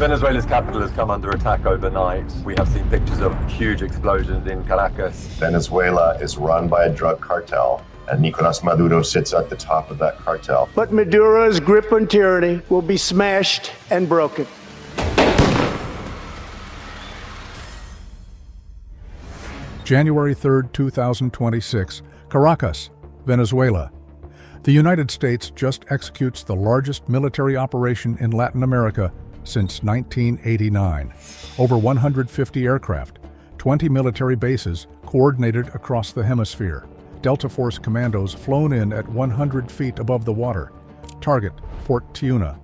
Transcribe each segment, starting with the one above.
Venezuela's capital has come under attack overnight. We have seen pictures of huge explosions in Caracas. Venezuela is run by a drug cartel, and Nicolas Maduro sits at the top of that cartel. But Maduro's grip on tyranny will be smashed and broken. January 3rd, 2026, Caracas, Venezuela. The United States just executes the largest military operation in Latin America since 1989. Over 150 aircraft, 20 military bases coordinated across the hemisphere. Delta Force commandos flown in at 100 feet above the water. Target, Fort Tiuna.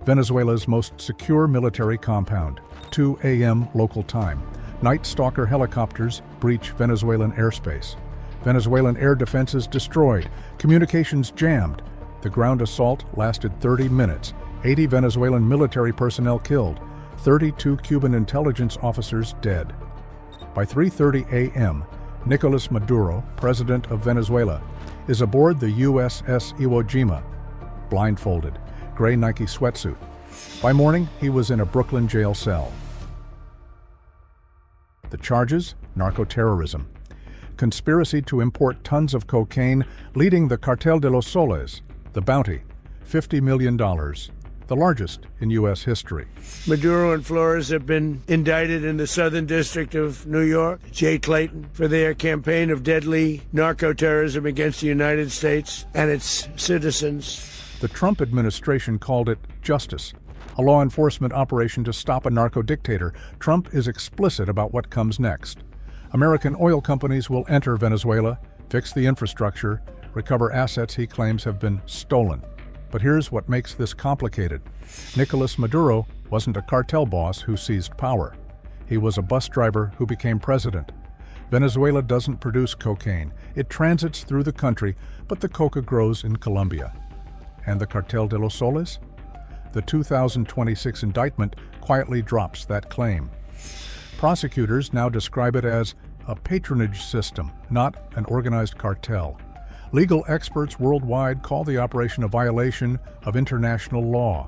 Venezuela's most secure military compound, 2 a.m. local time. Night Stalker helicopters breach Venezuelan airspace. Venezuelan air defenses destroyed, communications jammed. The ground assault lasted 30 minutes. 80 Venezuelan military personnel killed, 32 Cuban intelligence officers dead. By 3:30 a.m., Nicolas Maduro, president of Venezuela, is aboard the USS Iwo Jima, blindfolded, gray Nike sweatsuit. By morning, he was in a Brooklyn jail cell. The charges? Narco-terrorism. Conspiracy to import tons of cocaine, leading the Cartel de los Soles. The bounty, $50 million, the largest in U.S. history. Maduro and Flores have been indicted in the Southern District of New York, Jay Clayton, for their campaign of deadly narco-terrorism against the United States and its citizens. The Trump administration called it justice, a law enforcement operation to stop a narco-dictator. Trump is explicit about what comes next. American oil companies will enter Venezuela, fix the infrastructure, recover assets he claims have been stolen. But here's what makes this complicated. Nicolas Maduro wasn't a cartel boss who seized power. He was a bus driver who became president. Venezuela doesn't produce cocaine. It transits through the country, but the coca grows in Colombia. And the Cartel de los Soles? The 2026 indictment quietly drops that claim. Prosecutors now describe it as a patronage system, not an organized cartel. Legal experts worldwide call the operation a violation of international law.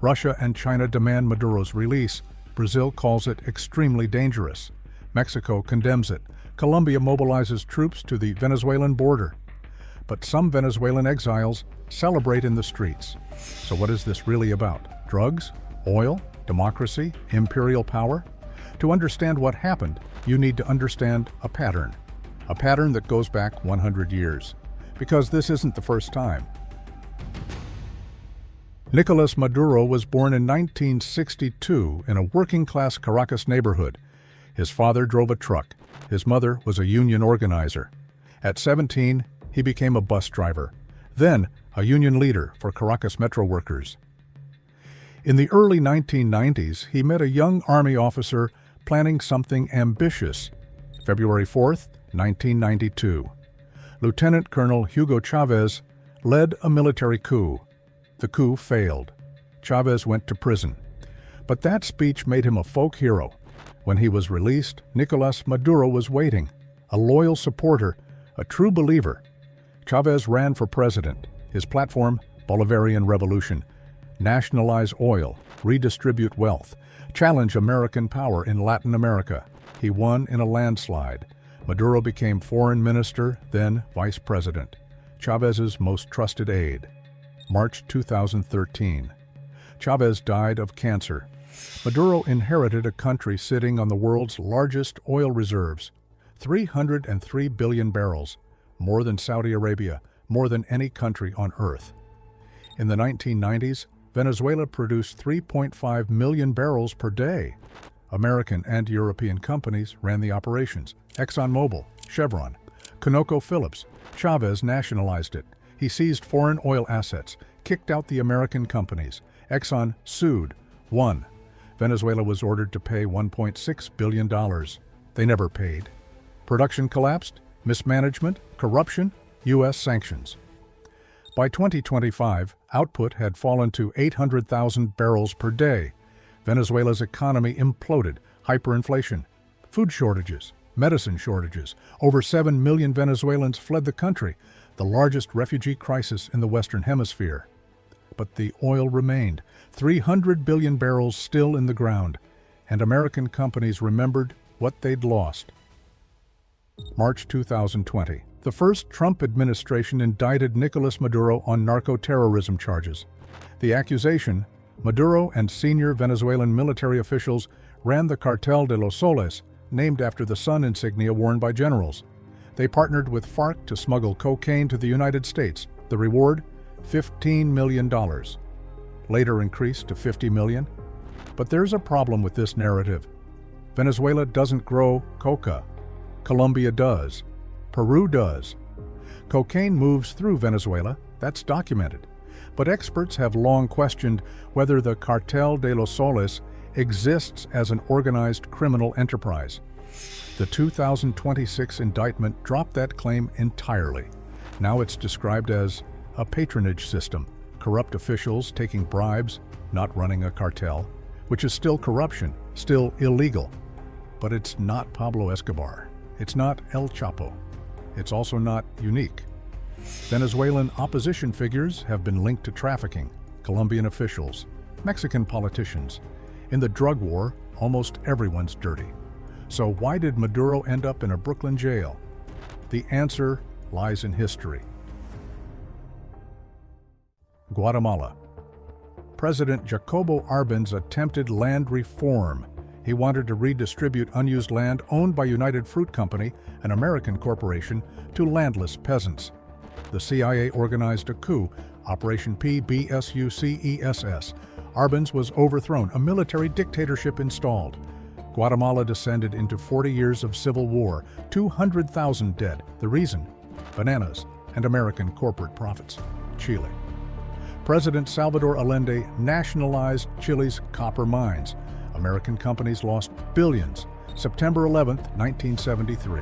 Russia and China demand Maduro's release. Brazil calls it extremely dangerous. Mexico condemns it. Colombia mobilizes troops to the Venezuelan border. But some Venezuelan exiles celebrate in the streets. So what is this really about? Drugs? Oil? Democracy? Imperial power? To understand what happened, you need to understand a pattern that goes back 100 years. Because this isn't the first time. Nicolas Maduro was born in 1962 in a working-class Caracas neighborhood. His father drove a truck. His mother was a union organizer. At 17, he became a bus driver, then a union leader for Caracas metro workers. In the early 1990s, he met a young army officer planning something ambitious. February 4th, 1992. Lieutenant Colonel Hugo Chavez led a military coup. The coup failed. Chavez went to prison. But that speech made him a folk hero. When he was released, Nicolas Maduro was waiting, a loyal supporter, a true believer. Chavez ran for president. His platform, Bolivarian Revolution. Nationalize oil, redistribute wealth, challenge American power in Latin America. He won in a landslide. Maduro became foreign minister, then vice president. Chavez's most trusted aide. March 2013. Chavez died of cancer. Maduro inherited a country sitting on the world's largest oil reserves, 303 billion barrels, more than Saudi Arabia, more than any country on earth. In the 1990s, Venezuela produced 3.5 million barrels per day. American and European companies ran the operations. ExxonMobil, Chevron, ConocoPhillips. Chavez nationalized it. He seized foreign oil assets, kicked out the American companies. Exxon sued, won. Venezuela was ordered to pay $1.6 billion. They never paid. Production collapsed, mismanagement, corruption, U.S. sanctions. By 2025, output had fallen to 800,000 barrels per day. Venezuela's economy imploded, hyperinflation, food shortages, medicine shortages. Over 7 million Venezuelans fled the country, the largest refugee crisis in the Western Hemisphere. but the oil remained, 300 billion barrels still in the ground, and American companies remembered what they'd lost. March 2020. The first Trump administration indicted Nicolas Maduro on narco-terrorism charges. The accusation: Maduro and senior Venezuelan military officials ran the Cartel de los Soles, named after the sun insignia worn by generals. They partnered with FARC to smuggle cocaine to the United States. The reward? $15 million. Later increased to $50 million. But there's a problem with this narrative. Venezuela doesn't grow coca. Colombia does. Peru does. Cocaine moves through Venezuela. That's documented. But experts have long questioned whether the Cartel de los Soles exists as an organized criminal enterprise. The 2026 indictment dropped that claim entirely. Now it's described as a patronage system, corrupt officials taking bribes, not running a cartel, which is still corruption, still illegal. But it's not Pablo Escobar. It's not El Chapo. It's also not unique. Venezuelan opposition figures have been linked to trafficking, Colombian officials, Mexican politicians. In the drug war, almost everyone's dirty. So why did Maduro end up in a Brooklyn jail? The answer lies in history. Guatemala. President Jacobo Arbenz attempted land reform. He wanted to redistribute unused land owned by United Fruit Company, an American corporation, to landless peasants. The CIA organized a coup, Operation PBSUCESS. Arbenz was overthrown, a military dictatorship installed. Guatemala descended into 40 years of civil war, 200,000 dead. The reason? Bananas and American corporate profits. Chile. President Salvador Allende nationalized Chile's copper mines. American companies lost billions. September 11, 1973.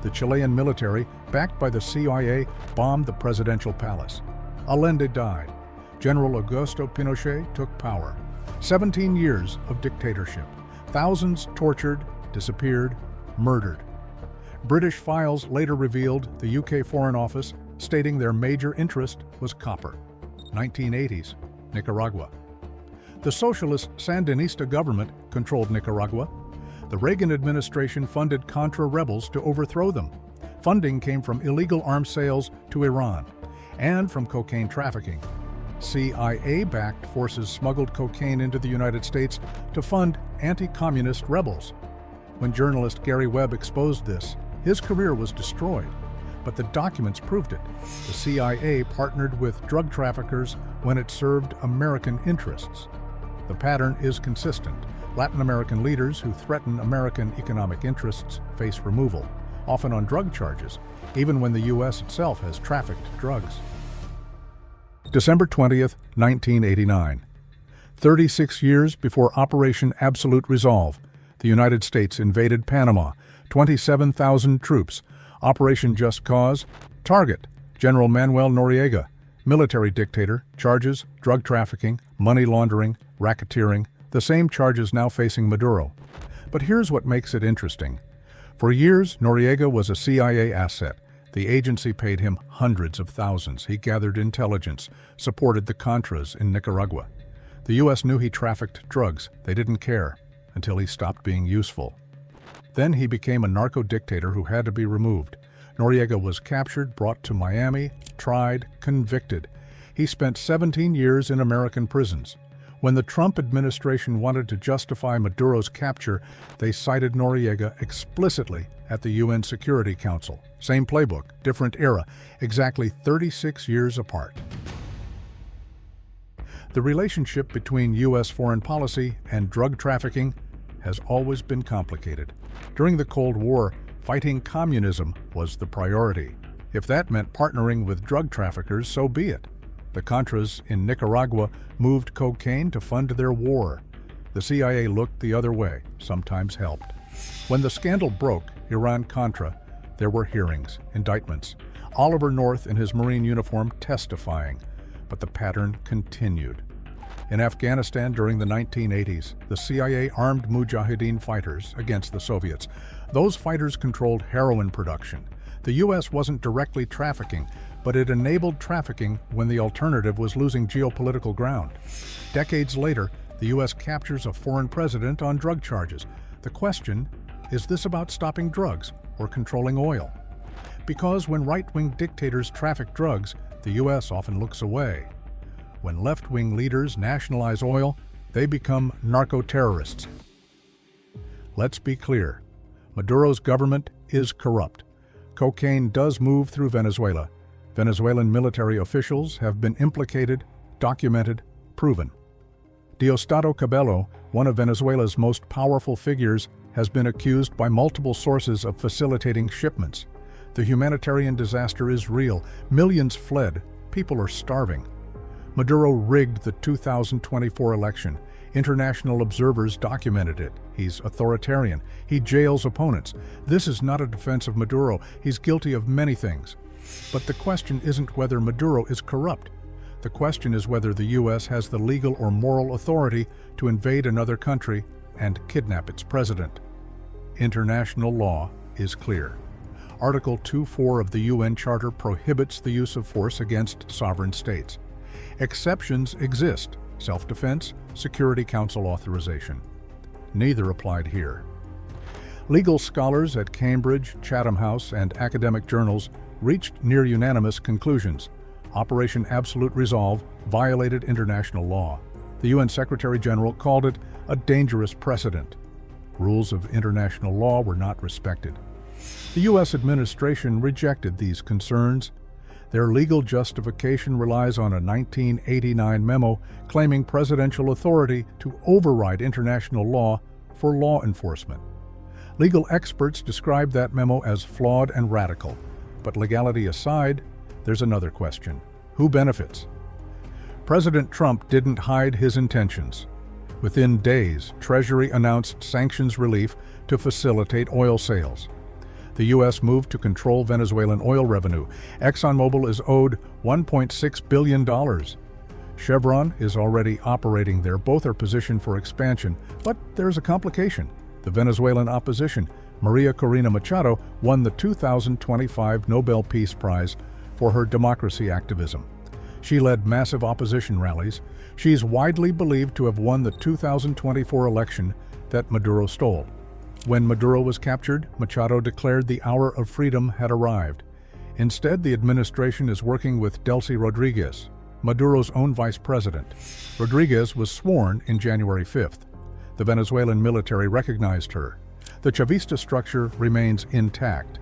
The Chilean military, backed by the CIA, bombed the presidential palace. Allende died. General Augusto Pinochet took power. 17 years of dictatorship. Thousands tortured, disappeared, murdered. British files later revealed the UK Foreign Office, stating their major interest was copper. 1980s, Nicaragua. The socialist Sandinista government controlled Nicaragua. The Reagan administration funded Contra rebels to overthrow them. Funding came from illegal arms sales to Iran and from cocaine trafficking. CIA-backed forces smuggled cocaine into the United States to fund anti-communist rebels. When journalist Gary Webb exposed this, his career was destroyed. But the documents proved it. The CIA partnered with drug traffickers when it served American interests. The pattern is consistent. Latin American leaders who threaten American economic interests face removal, often on drug charges, even when the U.S. itself has trafficked drugs. December 20th, 1989. 36 years before Operation Absolute Resolve, the United States invaded Panama, 27,000 troops. Operation Just Cause. Target: General Manuel Noriega, military dictator. Charges: drug trafficking, money laundering, racketeering, the same charges now facing Maduro. But here's what makes it interesting. For years, Noriega was a CIA asset. The agency paid him hundreds of thousands. He gathered intelligence, supported the Contras in Nicaragua. The U.S. knew he trafficked drugs. They didn't care until he stopped being useful. Then he became a narco-dictator who had to be removed. Noriega was captured, brought to Miami, tried, convicted. He spent 17 years in American prisons. When the Trump administration wanted to justify Maduro's capture, they cited Noriega explicitly at the UN Security Council. Same playbook, different era, exactly 36 years apart. The relationship between U.S. foreign policy and drug trafficking has always been complicated. During the Cold War, fighting communism was the priority. If that meant partnering with drug traffickers, so be it. The Contras in Nicaragua moved cocaine to fund their war. The CIA looked the other way, sometimes helped. When the scandal broke, Iran-Contra, there were hearings, indictments. Oliver North in his Marine uniform testifying. But the pattern continued. In Afghanistan during the 1980s, the CIA armed Mujahideen fighters against the Soviets. Those fighters controlled heroin production. The U.S. wasn't directly trafficking, but it enabled trafficking when the alternative was losing geopolitical ground. Decades later, the U.S. captures a foreign president on drug charges. The question, is this about stopping drugs or controlling oil? Because when right-wing dictators traffic drugs, the U.S. often looks away. When left-wing leaders nationalize oil, they become narco-terrorists. Let's be clear. Maduro's government is corrupt. Cocaine does move through Venezuela. Venezuelan military officials have been implicated, documented, proven. Diosdado Cabello, one of Venezuela's most powerful figures, has been accused by multiple sources of facilitating shipments. The humanitarian disaster is real. Millions fled. People are starving. Maduro rigged the 2024 election. International observers documented it. He's authoritarian. He jails opponents. This is not a defense of Maduro. He's guilty of many things. But the question isn't whether Maduro is corrupt. The question is whether the U.S. has the legal or moral authority to invade another country and kidnap its president. International law is clear. Article 2.4 of the UN Charter prohibits the use of force against sovereign states. Exceptions exist: self-defense, Security Council authorization. Neither applied here. Legal scholars at Cambridge, Chatham House, and academic journals reached near unanimous conclusions. Operation Absolute Resolve violated international law. The UN Secretary General called it a dangerous precedent. Rules of international law were not respected. The U.S. administration rejected these concerns. Their legal justification relies on a 1989 memo claiming presidential authority to override international law for law enforcement. Legal experts describe that memo as flawed and radical. But legality aside, there's another question. Who benefits? President Trump didn't hide his intentions. Within days, Treasury announced sanctions relief to facilitate oil sales. The U.S. moved to control Venezuelan oil revenue. ExxonMobil is owed $1.6 billion. Chevron is already operating there. Both are positioned for expansion. But there's a complication. The Venezuelan opposition, Maria Corina Machado, won the 2025 Nobel Peace Prize for her democracy activism. She led massive opposition rallies. She's widely believed to have won the 2024 election that Maduro stole. When Maduro was captured, Machado declared the hour of freedom had arrived. Instead, the administration is working with Delcy Rodriguez, Maduro's own vice president. Rodriguez was sworn in January 5th. The Venezuelan military recognized her. The Chavista structure remains intact.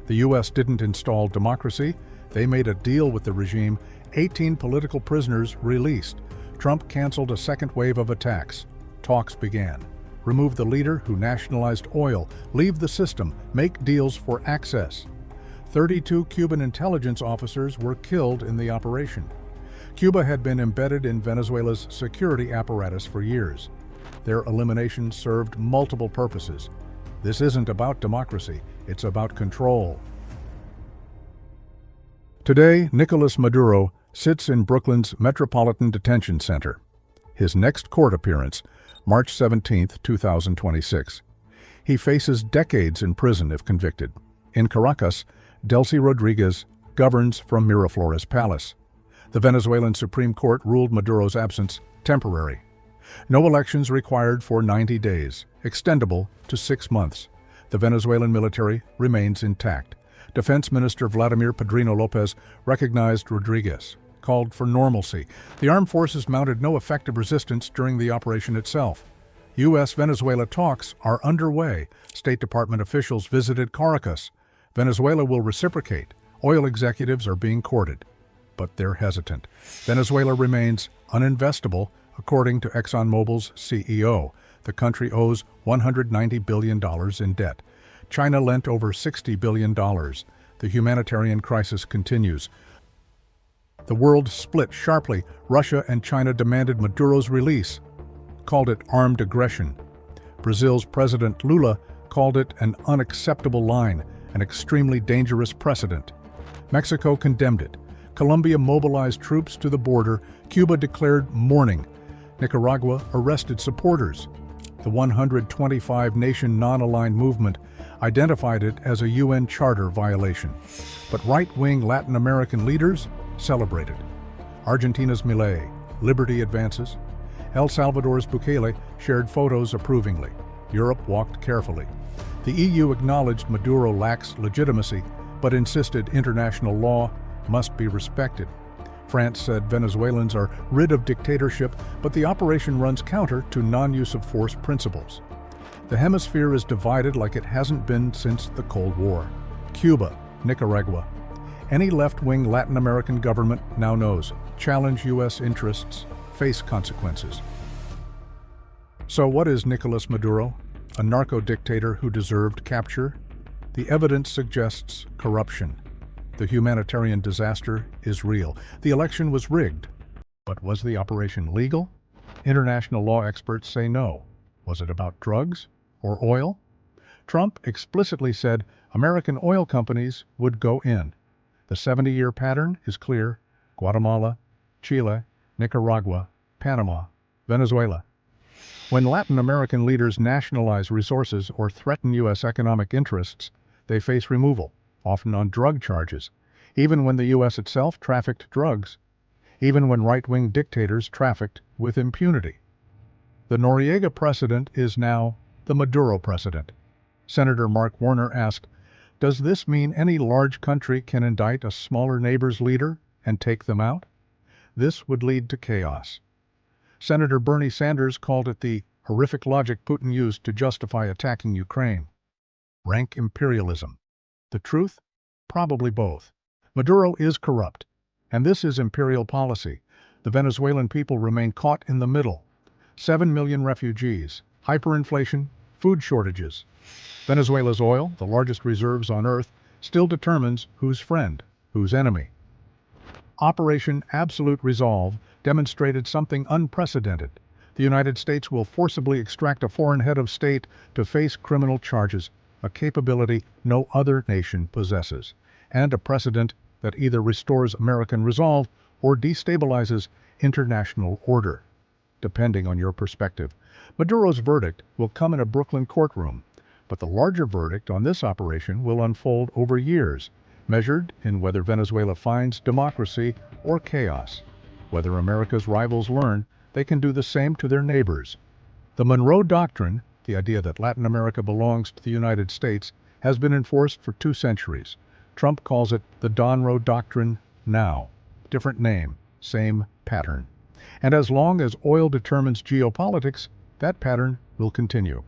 The U.S. didn't install democracy. They made a deal with the regime. 18 political prisoners released. Trump canceled a second wave of attacks. Talks began. Remove the leader who nationalized oil, leave the system, make deals for access. 32 Cuban intelligence officers were killed in the operation. Cuba had been embedded in Venezuela's security apparatus for years. Their elimination served multiple purposes. This isn't about democracy, it's about control. Today, Nicolas Maduro sits in Brooklyn's Metropolitan Detention Center. His next court appearance, March 17, 2026. He faces decades in prison if convicted. In Caracas, Delcy Rodriguez governs from Miraflores Palace. The Venezuelan Supreme Court ruled Maduro's absence temporary. No elections required for 90 days, extendable to 6 months. The Venezuelan military remains intact. Defense Minister Vladimir Padrino Lopez recognized Rodriguez, called for normalcy. The armed forces mounted no effective resistance during the operation itself. U.S.-Venezuela talks are underway. State Department officials visited Caracas. Venezuela will reciprocate. Oil executives are being courted. But they're hesitant. Venezuela remains uninvestable, according to ExxonMobil's CEO. The country owes $190 billion in debt. China lent over $60 billion. The humanitarian crisis continues. The world split sharply. Russia and China demanded Maduro's release, called it armed aggression. Brazil's President Lula called it an unacceptable line, an extremely dangerous precedent. Mexico condemned it. Colombia mobilized troops to the border. Cuba declared mourning. Nicaragua arrested supporters. The 125-nation non-aligned movement identified it as a UN Charter violation. But right-wing Latin American leaders celebrated. Argentina's Milei, Liberty advances. El Salvador's Bukele shared photos approvingly. Europe walked carefully. The EU acknowledged Maduro lacks legitimacy, but insisted international law must be respected. France said Venezuelans are rid of dictatorship, but the operation runs counter to non-use of force principles. The hemisphere is divided like it hasn't been since the Cold War. Cuba, Nicaragua. Any left-wing Latin American government now knows, challenge U.S. interests, face consequences. So what is Nicolas Maduro? A narco-dictator who deserved capture? The evidence suggests corruption. The humanitarian disaster is real. The election was rigged. But was the operation legal? International law experts say no. Was it about drugs or oil? Trump explicitly said American oil companies would go in. The 70-year pattern is clear: Guatemala, Chile, Nicaragua, Panama, Venezuela. When Latin American leaders nationalize resources or threaten U.S. economic interests, they face removal, often on drug charges, even when the U.S. itself trafficked drugs, even when right-wing dictators trafficked with impunity. The Noriega precedent is now the Maduro precedent. Senator Mark Warner asked, "Does this mean any large country can indict a smaller neighbor's leader and take them out? This would lead to chaos." Senator Bernie Sanders called it the horrific logic Putin used to justify attacking Ukraine. Rank imperialism. The truth? Probably both. Maduro is corrupt, and this is imperial policy. The Venezuelan people remain caught in the middle. 7 million refugees, hyperinflation, food shortages. Venezuela's oil, the largest reserves on Earth, still determines who's friend, who's enemy. Operation Absolute Resolve demonstrated something unprecedented. The United States will forcibly extract a foreign head of state to face criminal charges, a capability no other nation possesses, and a precedent that either restores American resolve or destabilizes international order, depending on your perspective. Maduro's verdict will come in a Brooklyn courtroom, but the larger verdict on this operation will unfold over years, measured in whether Venezuela finds democracy or chaos, whether America's rivals learn they can do the same to their neighbors. The Monroe Doctrine, the idea that Latin America belongs to the United States, has been enforced for 2 centuries. Trump calls it the Monroe Doctrine now. Different name, same pattern. And as long as oil determines geopolitics, that pattern will continue.